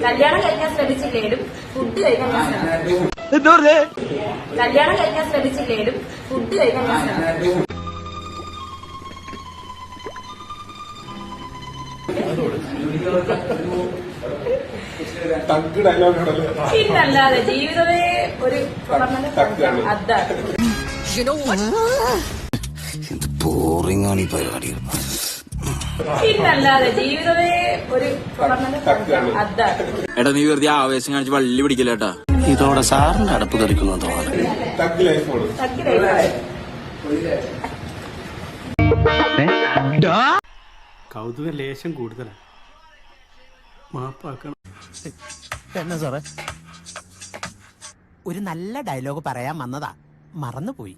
കല്യാണം കഴിക്കാൻ ശ്രമിച്ചില്ലേലും ഫുഡ് കഴിക്കാൻ ഞാൻ ശ്രമിക്കും. കല്യാണം കഴിക്കാൻ ശ്രമിച്ചില്ലേലും ഫുഡ് കഴിക്കാൻ ഞാൻ ശ്രമിക്കും. പിന്നല്ലാതെ ജീവിതമേ ഒരു അതാണ്. ബോറിംഗാണ് ഈ പരിപാടി. പിന്നല്ലാതെ ജീവിതമേ ഒരു അതാണ്. എടാ നീ വെറുതെ ആവേശം കാണിച്ച് വള്ളി പിടിക്കില്ലേട്ടാ. ഇതോടെ സാറിന്റെ അടപ്പ് തെറിക്കുന്നു തോന്നുന്നു. കൗതുക ലേശം കൂടുതലാണ്. മാപ്പാക്കണം. എന്നാ സാറേ, ഒരു നല്ല ഡയലോഗ് പറയാൻ വന്നതാ, മറന്നുപോയി.